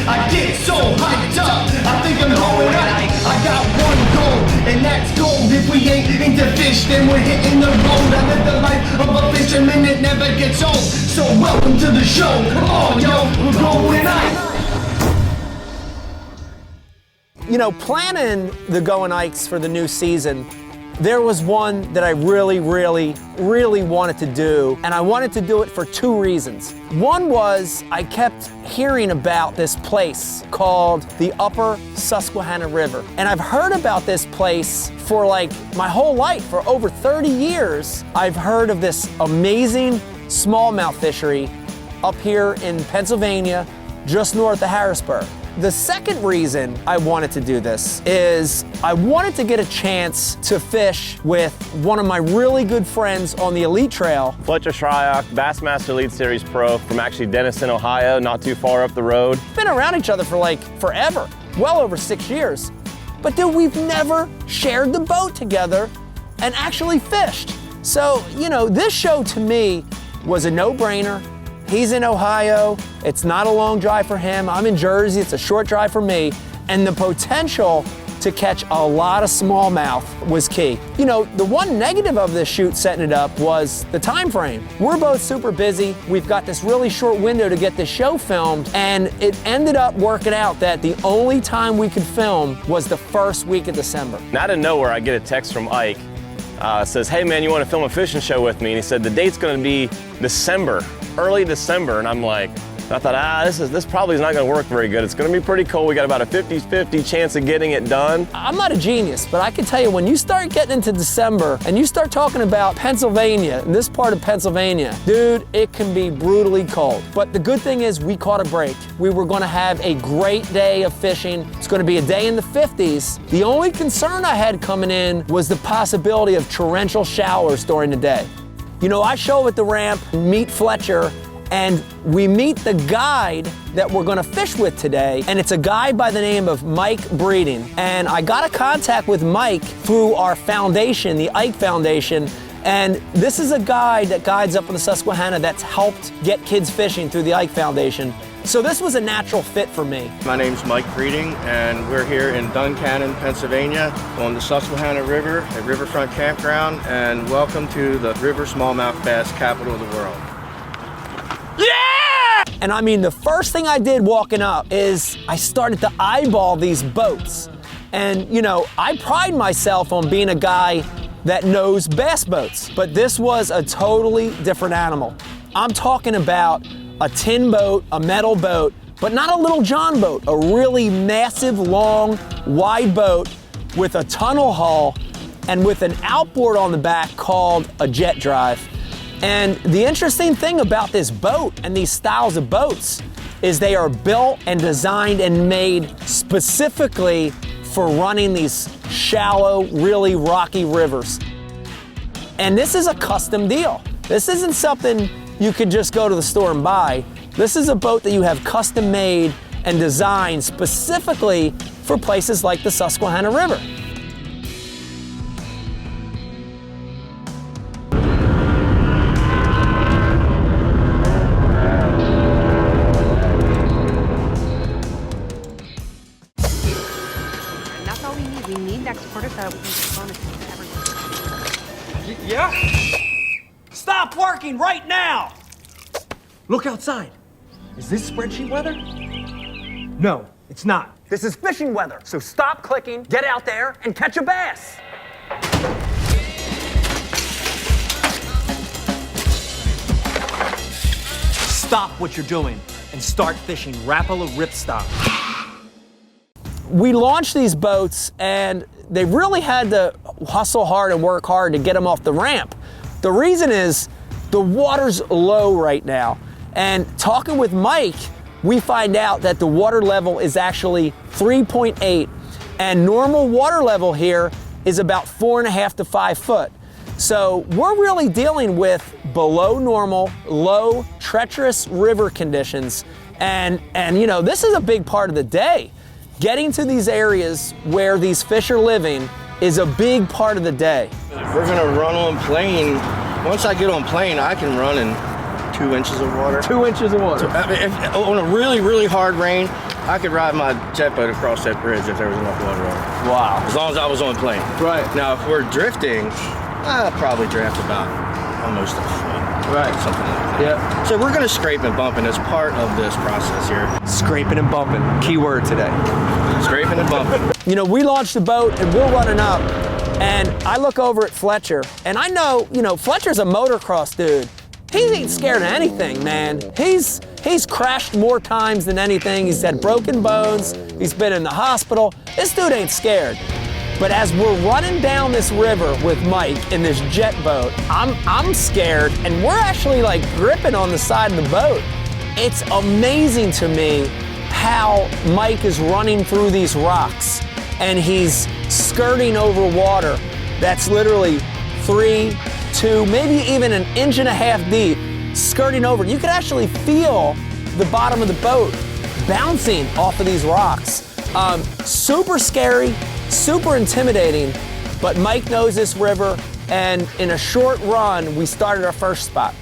I get so hyped up, I think I'm going up. I got one goal, and that's gold. If we ain't into fish, then we're hitting the road. I live the life of a fisherman, it never gets old. So welcome to the show, come on yo, we're going up. You know, planning the Going Ikes for the new season, there was one that I really wanted to do, and I wanted to do it for two reasons. One was I kept hearing about this place called the Upper Susquehanna River, and I've heard about this place for like my whole life. For over 30 years, I've heard of this amazing smallmouth fishery up here in Pennsylvania, just north of Harrisburg. The second reason I wanted to do this is I wanted to get a chance to fish with one of my really good friends on the Elite Trail. Fletcher, Shyrock, Bassmaster Elite Series Pro from actually Denison, Ohio, not too far up the road. Been around each other for like forever, well over 6 years. But dude, we've never shared the boat together and actually fished. So, you know, this show to me was a no-brainer. He's in Ohio, it's not a long drive for him. I'm in Jersey, it's a short drive for me. And the potential to catch a lot of smallmouth was key. You know, the one negative of this shoot setting it up was the time frame. We're both super busy. We've got this really short window to get the show filmed, and it ended up working out that the only time we could film was the first week of December. And out of nowhere, I get a text from Ike. Says, hey man, you want to film a fishing show with me? And he said, the date's gonna be December, early December. And I'm like, I thought, this probably is not gonna work very good. It's gonna be pretty cold. We got about a 50-50 chance of getting it done. I'm not a genius, but I can tell you, when you start getting into December and you start talking about Pennsylvania, in this part of Pennsylvania, dude, it can be brutally cold. But the good thing is we caught a break. We were gonna have a great day of fishing. It's gonna be a day in the 50s. The only concern I had coming in was the possibility of torrential showers during the day. You know, I show up at the ramp, meet Fletcher, and we meet the guide that we're gonna fish with today, and it's a guy by the name of Mike Breeding. And I got a contact with Mike through our foundation, the Ike Foundation, and this is a guide that guides up in the Susquehanna that's helped get kids fishing through the Ike Foundation. So this was a natural fit for me. My name's Mike Breeding, and we're here in Duncannon, Pennsylvania, on the Susquehanna River, a riverfront campground, and welcome to the river smallmouth bass capital of the world. Yeah! And I mean, the first thing I did walking up is I started to eyeball these boats. And you know, I pride myself on being a guy that knows bass boats, but this was a totally different animal. I'm talking about a tin boat, a metal boat, but not a little John boat, a really massive, long, wide boat with a tunnel hull and with an outboard on the back called a jet drive. And the interesting thing about this boat and these styles of boats is they are built and designed and made specifically for running these shallow, really rocky rivers. And this is a custom deal. This isn't something you could just go to the store and buy. This is a boat that you have custom made and designed specifically for places like the Susquehanna River. And that's all we need. We need to export it so we can keep on it to everyone. Yeah? Stop working right now! Look outside. Is this spreadsheet weather? No, it's not. This is fishing weather. So stop clicking, get out there, and catch a bass. Stop what you're doing and start fishing Rapala ripstop. We launched these boats, and they really had to hustle hard and work hard to get them off the ramp. The reason is the water's low right now. And talking with Mike, we find out that the water level is actually 3.8, and normal water level here is about 4.5 to 5 foot. So we're really dealing with below normal, low, treacherous river conditions. And you know, this is a big part of the day. Getting to these areas where these fish are living is a big part of the day. We're gonna run on plane. Once I get on plane, I can run in 2 inches of water. 2 inches of water. So, on a really, really hard rain, I could ride my jet boat across that bridge if there was enough water on it. Wow. As long as I was on plane. Right. Now, if we're drifting, I'll probably draft about almost a foot. Right. Something like that. Yeah. So we're gonna scrape and bump, and it's part of this process here. Scraping and bumping. Key word today. Scraping and bumping. You know, we launched the boat and we're running up, and I look over at Fletcher, and I know, you know, Fletcher's a motocross dude. He ain't scared of anything, man. He's crashed more times than anything. He's had broken bones. He's been in the hospital. This dude ain't scared. But as we're running down this river with Mike in this jet boat, I'm scared, and we're actually like gripping on the side of the boat. It's amazing to me how Mike is running through these rocks, and he's skirting over water that's literally 3, 2, maybe even an inch and a half deep, skirting over. You could actually feel the bottom of the boat bouncing off of these rocks. Super scary, super intimidating, but Mike knows this river, and in a short run, we started our first spot.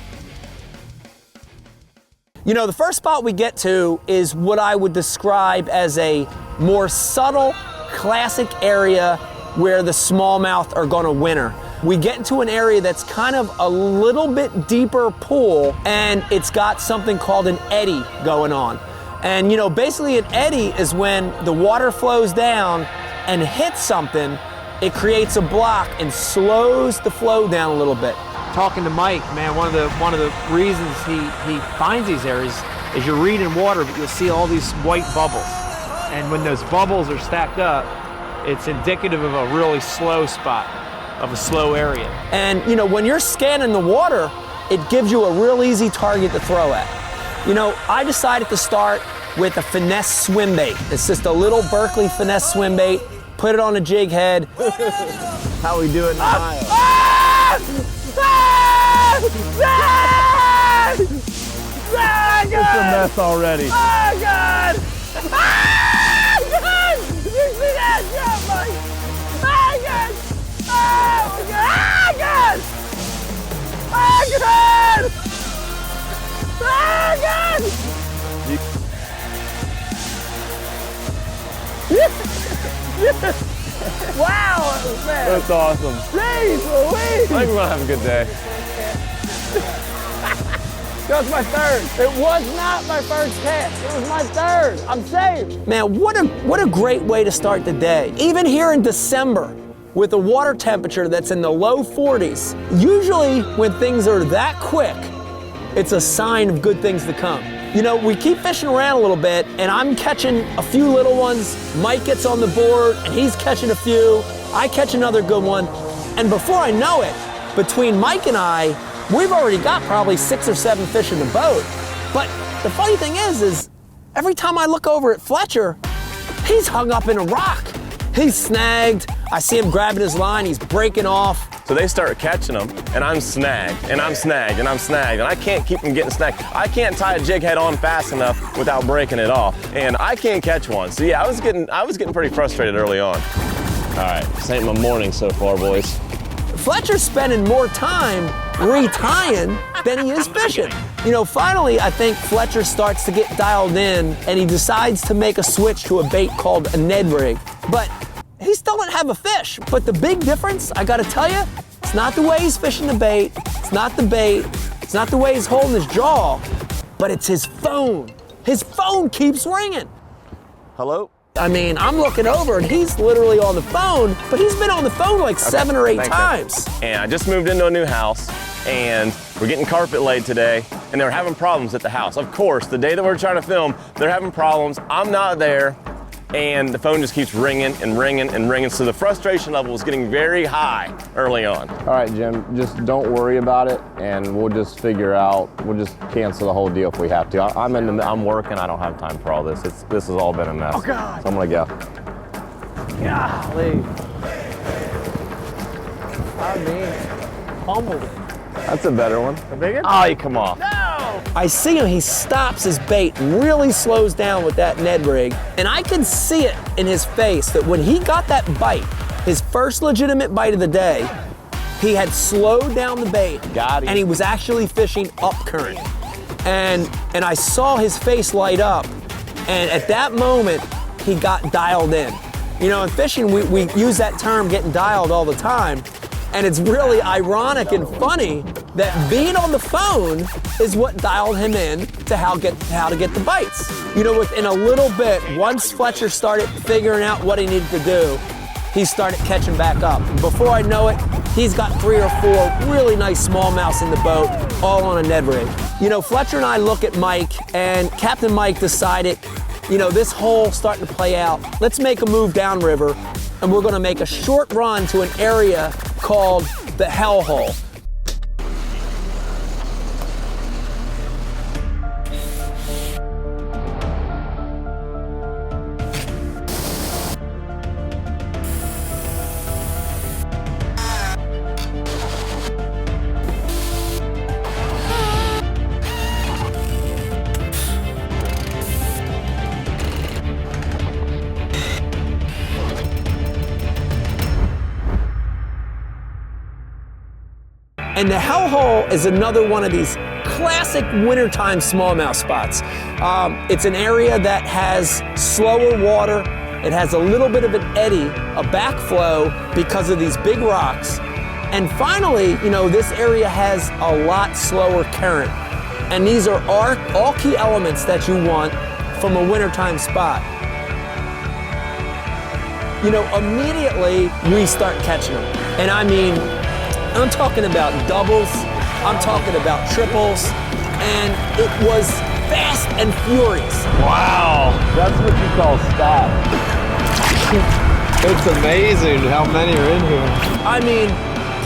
You know, the first spot we get to is what I would describe as a more subtle, classic area where the smallmouth are gonna winter. We get into an area that's kind of a little bit deeper pool, and it's got something called an eddy going on. And you know, basically an eddy is when the water flows down and hits something, it creates a block and slows the flow down a little bit. Talking to Mike, man, one of the reasons he finds these areas is you read in water, but you'll see all these white bubbles. And when those bubbles are stacked up, it's indicative of a really slow spot, of a slow area. And you know, when you're scanning the water, it gives you a real easy target to throw at. You know, I decided to start with a finesse swim bait. It's just a little Berkeley finesse swim bait. Put it on a jig head. How we do it in Ohio. It's a mess already. Oh, God! Ah, God! You see that jump, Mike? Ah, God! Oh, God! Ah, God! Ah, God! Wow, man. That's awesome. Jeez Louise! I think we're gonna have a good day. That was my third. It was not my first catch. It was my third. I'm safe. Man, what a great way to start the day. Even here in December, with a water temperature that's in the low 40s, usually when things are that quick, it's a sign of good things to come. You know, we keep fishing around a little bit, and I'm catching a few little ones. Mike gets on the board, and he's catching a few. I catch another good one. And before I know it, between Mike and I, we've already got probably 6 or 7 fish in the boat. But the funny thing is every time I look over at Fletcher, he's hung up in a rock. He's snagged. I see him grabbing his line. He's breaking off. So they start catching them, and I'm snagged, and I'm snagged, and I'm snagged, and I can't keep them getting snagged. I can't tie a jig head on fast enough without breaking it off, and I can't catch one. So yeah, I was getting pretty frustrated early on. All right, this ain't my morning so far, boys. Fletcher's spending more time retying than he is fishing. You know, finally, I think Fletcher starts to get dialed in, and he decides to make a switch to a bait called a Ned rig. But he still doesn't have a fish. But the big difference, I gotta tell you, it's not the way he's fishing the bait, it's not the bait, it's not the way he's holding his jaw, but it's his phone. His phone keeps ringing. Hello? I mean, I'm looking over and he's literally on the phone, but he's been on the phone like 7 or 8 times. And I just moved into a new house, and we're getting carpet laid today, and they were having problems at the house. Of course, the day that we're trying to film, they're having problems. I'm not there, and the phone just keeps ringing and ringing and ringing. So the frustration level was getting very high early on. All right, Jim, just don't worry about it, and we'll just figure out, we'll just cancel the whole deal if we have to. I'm working, I don't have time for all this. This has all been a mess. Oh, God. So I'm gonna go. Golly. I mean, pummeled it. That's a better one. A big one? Oh, you come off. I see him, he stops his bait and really slows down with that Ned rig. And I can see it in his face that when he got that bite, his first legitimate bite of the day, he had slowed down the bait. Got him. And he was actually fishing up current. And I saw his face light up. And at that moment, he got dialed in. You know, in fishing, we use that term getting dialed all the time. And it's really ironic and funny that being on the phone is what dialed him in to how to get the bites. You know, within a little bit, once Fletcher started figuring out what he needed to do, he started catching back up. Before I know it, he's got 3 or 4 really nice smallmouths in the boat, all on a Ned rig. You know, Fletcher and I look at Mike, and Captain Mike decided, you know, this hole's starting to play out. Let's make a move downriver, and we're gonna make a short run to an area called the Hellhole. And the Hellhole is another one of these classic wintertime smallmouth spots. It's an area that has slower water. It has a little bit of an eddy, a backflow because of these big rocks. And finally, you know, this area has a lot slower current. And these are all key elements that you want from a wintertime spot. You know, immediately we start catching them. And I mean, I'm talking about doubles, I'm talking about triples, and it was fast and furious. Wow, That's what you call stop. it's amazing how many are in here. I mean,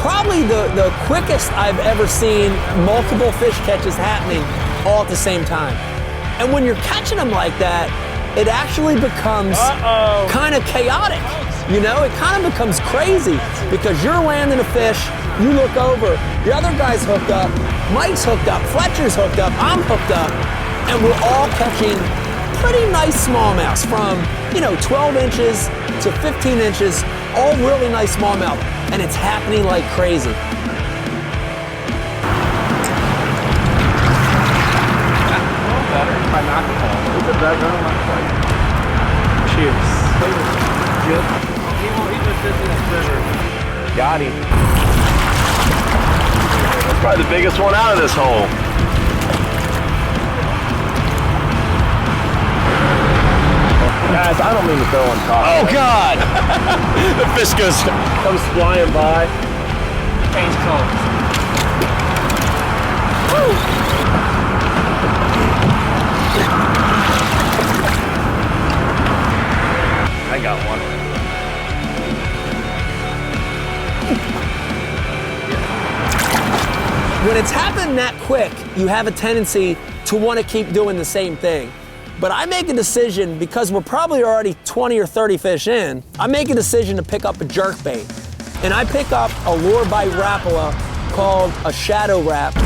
probably the quickest I've ever seen multiple fish catches happening all at the same time. And when you're catching them like that, it actually becomes kind of chaotic. You know, it kind of becomes crazy because you're landing a fish, you look over, the other guy's hooked up, Mike's hooked up, Fletcher's hooked up, I'm hooked up, and we're all catching pretty nice smallmouths from, you know, 12 inches to 15 inches, all really nice smallmouth, and it's happening like crazy. Cheers. Got him. That's probably the biggest one out of this hole. Guys, I don't mean to throw on top. Oh God! The fish comes flying by. Change colors. I got one. When it's happened that quick, you have a tendency to want to keep doing the same thing. But I make a decision, because we're probably already 20 or 30 fish in, I make a decision to pick up a jerkbait. And I pick up a lure bite Rapala called a shadow wrap. Look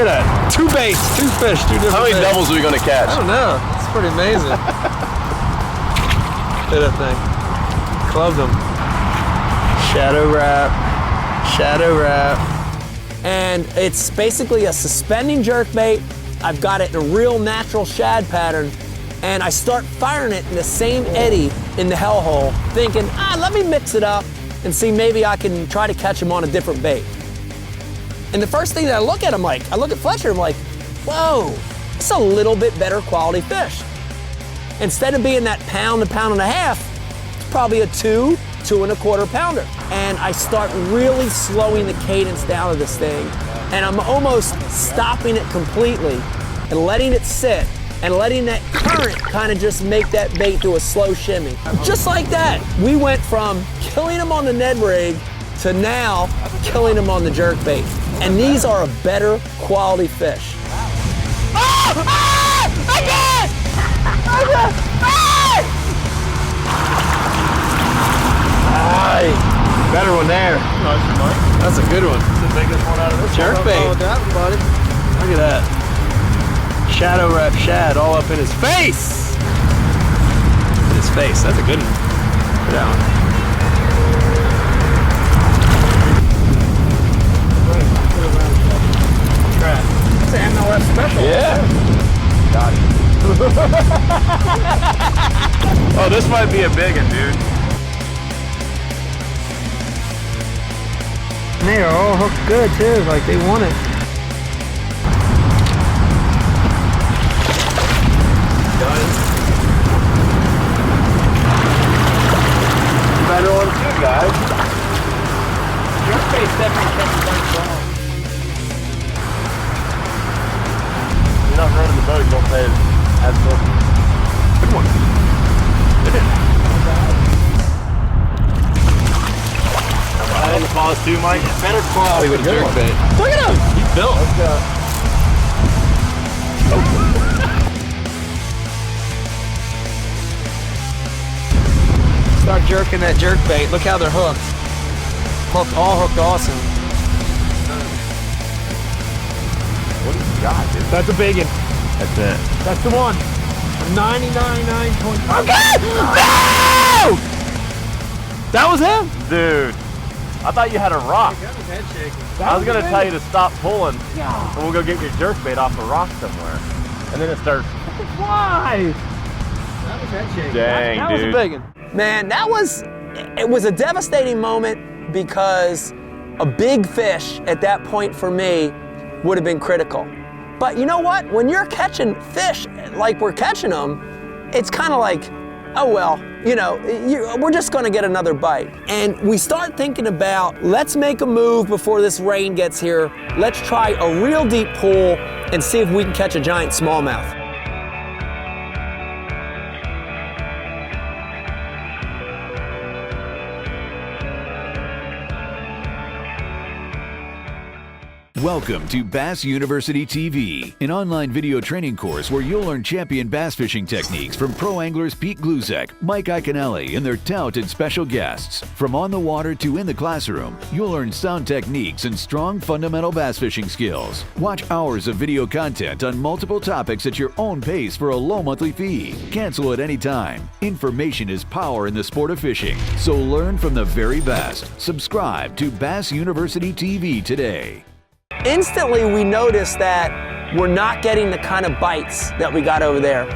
at that. 2 baits, 2 fish, 2 different How many baits. doubles are we gonna catch? I don't know. It's pretty amazing. Look at that thing. Clubbed them. Shadow wrap. Shadow wrap. And it's basically a suspending jerkbait. I've got it in a real natural shad pattern, and I start firing it in the same eddy in the hellhole, thinking, let me mix it up and see maybe I can try to catch him on a different bait. And the first thing that I look at him like, I look at Fletcher, I'm like, whoa, it's a little bit better quality fish. Instead of being that pound to pound and a half, it's probably a 2 1/4 pounder. And I start really slowing the cadence down of this thing. And I'm almost stopping it completely and letting it sit and letting that current kind of just make that bait do a slow shimmy. Just like that, we went from killing them on the Ned rig to now killing them on the jerkbait. And these are a better quality fish. Better one there. That's a good one. It's the biggest one out of this Jerkbait. Look at that. Shadow wrap shad all up in his face. In his face. That's a good one. Put that one. It's an MLS special. Yeah. Oh, this might be a big one, dude. They are all hooked good too, like they want it. Better one too, guys. Your face definitely catches on strong. You're not running the boat, you don't pay as close. Good one. I think the pause too, Mike. Better quality with a jerkbait. Look at him! He's built. Start jerking that jerkbait. Look how they're hooked. All hooked awesome. What do you got, dude? That's a big one. That's it. That's the one. 99.9. Okay! No! That was him? Dude, I thought you had a rock. Head shaking. I was gonna tell you to stop pulling, and we'll go get your jerkbait off a rock somewhere. And then it starts. Why? That was head shaking. Dang, that dude. was a big one. Man, it was a devastating moment because a big fish at that point for me would have been critical. But you know what? When you're catching fish like we're catching them, it's kind of like, oh well, you know, we're just gonna get another bite. And we start thinking about, let's make a move before this rain gets here. Let's try a real deep pool and see if we can catch a giant smallmouth. Welcome to Bass University TV, an online video training course where you'll learn champion bass fishing techniques from pro anglers Pete Glusek, Mike Iaconelli, and their talented special guests. From on the water to in the classroom, you'll learn sound techniques and strong fundamental bass fishing skills. Watch hours of video content on multiple topics at your own pace for a low monthly fee. Cancel at any time. Information is power in the sport of fishing, so learn from the very best. Subscribe to Bass University TV today. Instantly, we noticed that we're not getting the kind of bites that we got over there.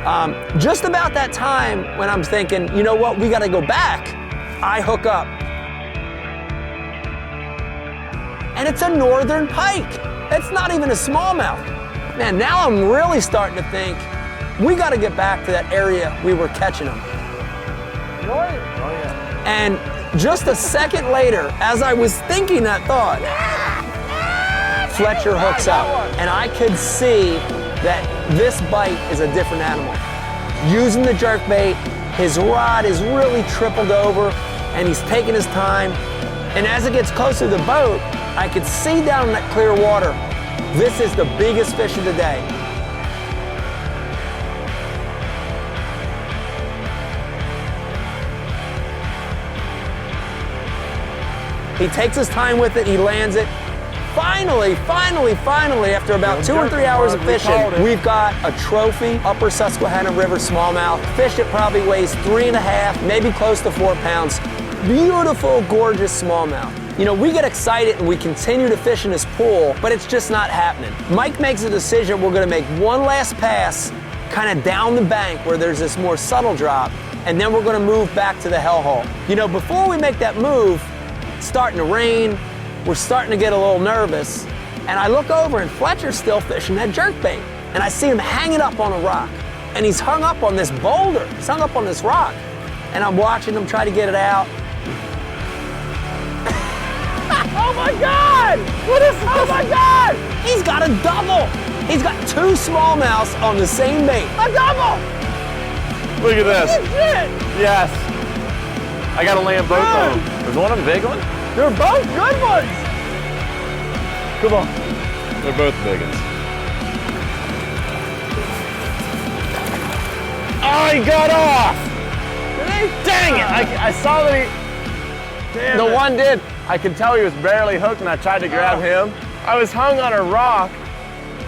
Just about that time when I'm thinking, you know what, we gotta go back, I hook up. And it's a northern pike. It's not even a smallmouth. Man, now I'm really starting to think, we gotta get back to that area we were catching them. And just a second later, as I was thinking that thought, Fletcher hooks up, and I could see that this bite is a different animal. Using the jerkbait, his rod is really tripled over, and he's taking his time. And as it gets closer to the boat, I could see down in that clear water, this is the biggest fish of the day. He takes his time with it, he lands it. Finally, after about 2 or 3 hours of fishing, we've got a trophy upper Susquehanna River smallmouth. Fish that probably weighs 3.5, maybe close to 4 pounds. Beautiful, gorgeous smallmouth. You know, we get excited and we continue to fish in this pool, but it's just not happening. Mike makes a decision, we're gonna make one last pass, kind of down the bank where there's this more subtle drop, and then we're gonna move back to the hellhole. You know, before we make that move, it's starting to rain, we're starting to get a little nervous, and I look over and Fletcher's still fishing that jerkbait, and I see him hanging up on a rock, and he's hung up on this boulder, he's hung up on this rock, and I'm watching him try to get it out. Oh my God! What is this? Oh my God! He's got a double! He's got 2 smallmouths on the same bait. A double! Look at this. Shit! Yes. I gotta land both of them. Is one of them a big one? They're both good ones! Come on. They're both big ones. Oh, he got off! Dang it! I saw that he... The one did. I could tell he was barely hooked and I tried to grab him. I was hung on a rock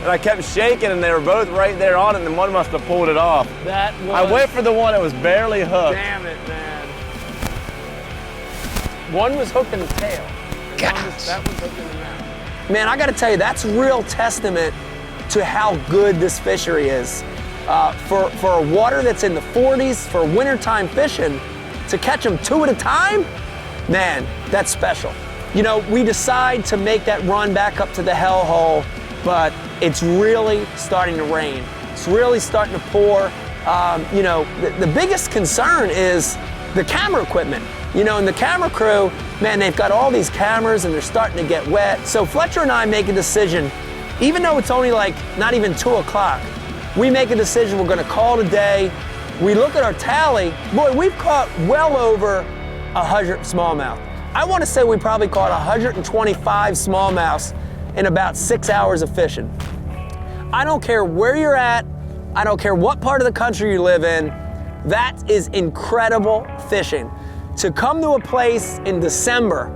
and I kept shaking and they were both right there on it and one must have pulled it off. That was... I went for the one that was barely hooked. Damn it, man. One was hooked in the tail. That was hooked in the mouth. Man, I gotta tell you, that's real testament to how good this fishery is. For water that's in the 40s, for wintertime fishing, to catch them 2 at a time, man, that's special. You know, we decide to make that run back up to the hellhole, but it's really starting to rain. It's really starting to pour. You know, the biggest concern is the camera equipment. You know, and the camera crew, man, they've got all these cameras and they're starting to get wet. So Fletcher and I make a decision, even though it's only like not even 2 o'clock, we make a decision, we're gonna call it a day. We look at our tally, boy, we've caught well over 100 smallmouth. I wanna say we probably caught 125 smallmouths in about 6 hours of fishing. I don't care where you're at, I don't care what part of the country you live in, that is incredible fishing. To come to a place in December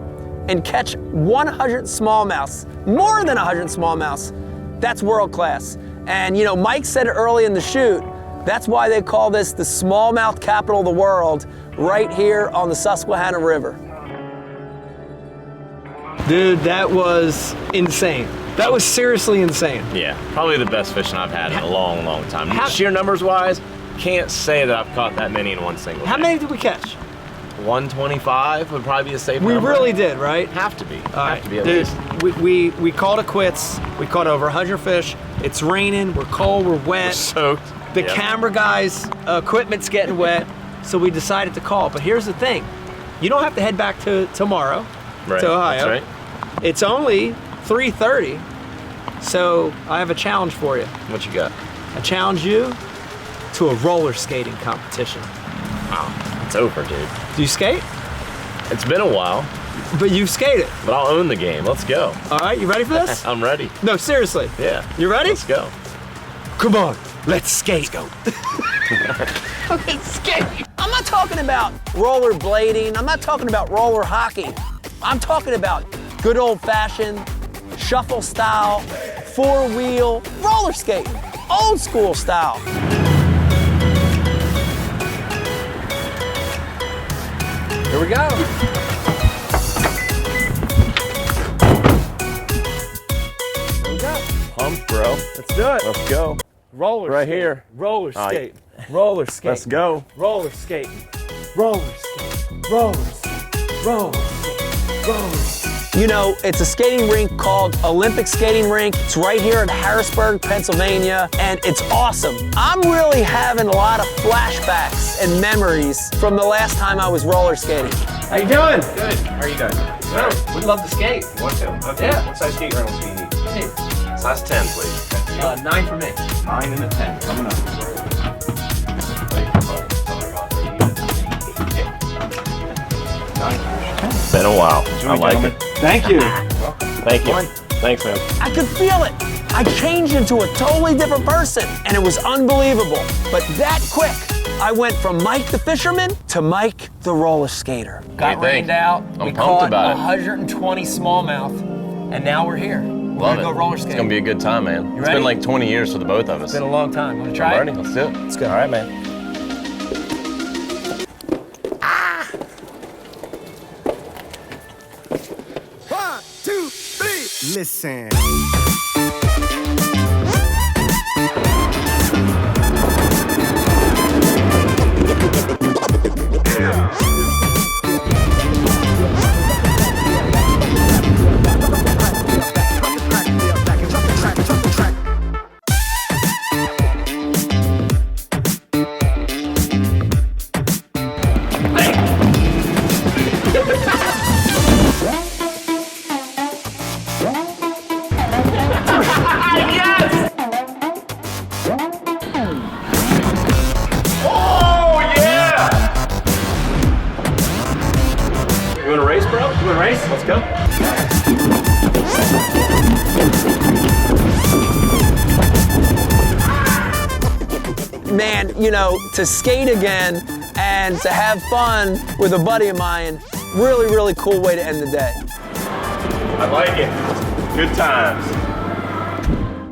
and catch 100 smallmouths, more than 100 smallmouths, that's world class. And you know, Mike said it early in the shoot, that's why they call this the smallmouth capital of the world, right here on the Susquehanna River. Dude, that was insane. That was seriously insane. Yeah, probably the best fishing I've had in a long, long time. Sheer numbers wise, can't say that I've caught that many in one single day. How many did we catch? 125 would probably be a safe number. We really did, right? Have to be. All right, Have to be at dude, least. we called it quits. We caught over 100 fish. It's raining, we're cold, we're wet. We're soaked. The camera guys' equipment's getting wet, so we decided to call. But here's the thing, you don't have to head back to tomorrow, to Ohio. That's right. It's only 3:30, so I have a challenge for you. What you got? I challenge you to a roller skating competition. Wow, it's over, dude. Do you skate? It's been a while. But you've skated. But I'll own the game. Let's go. All right, you ready for this? I'm ready. No, seriously. Yeah. You ready? Let's go. Come on, let's skate. Let's go. Let's skate. I'm not talking about roller blading. I'm not talking about roller hockey. I'm talking about good old-fashioned, shuffle style, 4-wheel roller skating, old school style. Here we go. Here we go. Pumped, bro. Let's do it. Let's go. Roller Right skate. here. Roller skate. Roller skate. Let's go. Roller skating. Roller skate. Roller skate. Roller skate. Roller skate. You know, it's a skating rink called Olympic Skating Rink. It's right here in Harrisburg, Pennsylvania, and it's awesome. I'm really having a lot of flashbacks and memories from the last time I was roller skating. How you doing? Good. How are you guys? Good. We'd love to skate. You want to? Okay. Yeah. What size skate rentals do you need? Size 10, please. 9 for me. 9 and a 10. Coming up. Been a while. I like it. Thank you. Thank you. Thanks, man. I could feel it. I changed into a totally different person, and it was unbelievable. But that quick, I went from Mike the fisherman to Mike the roller skater. Got rained out. I'm pumped about it. 120 smallmouth, and now we're here. We're Love gonna it. go roller skating. It's gonna be a good time, man. It's ready? been like 20 years for the both of us. It's been a long time. Wanna try I'm it? ready. Let's do it. Let's go. All right, man. One, two, three. Listen. You want to race, bro? You want to race? Let's go. Man, you know, to skate again and to have fun with a buddy of mine, really, really cool way to end the day. I like it. Good times.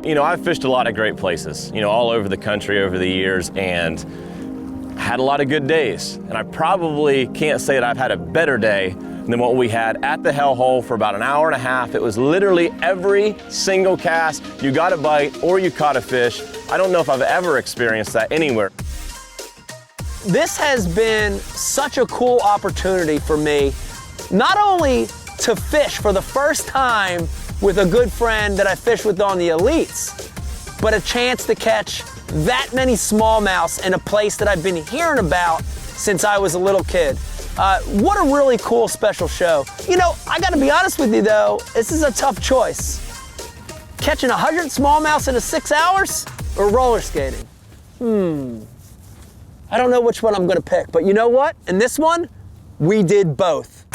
You know, I've fished a lot of great places, you know, all over the country over the years, and had a lot of good days. And I probably can't say that I've had a better day than what we had at the hellhole for about an hour and a half. It was literally every single cast, you got a bite or you caught a fish. I don't know if I've ever experienced that anywhere. This has been such a cool opportunity for me, not only to fish for the first time with a good friend that I fished with on the Elites, but a chance to catch that many smallmouths in a place that I've been hearing about since I was a little kid. What a really cool special show. You know, I gotta be honest with you though, this is a tough choice. Catching 100 smallmouths in 6 hours or roller skating? I don't know which one I'm gonna pick, but you know what? In this one, we did both.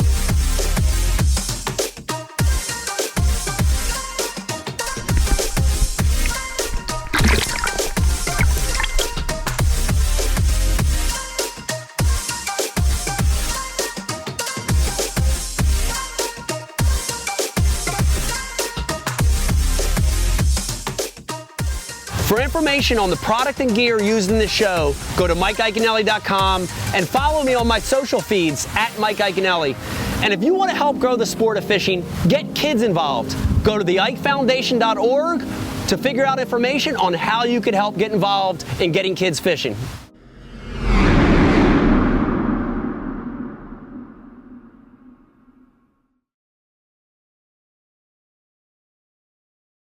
For information on the product and gear used in the show, go to MikeIaconelli.com and follow me on my social feeds at Mike Iaconelli. And if you want to help grow the sport of fishing, get kids involved. Go to theikefoundation.org to figure out information on how you can help get involved in getting kids fishing.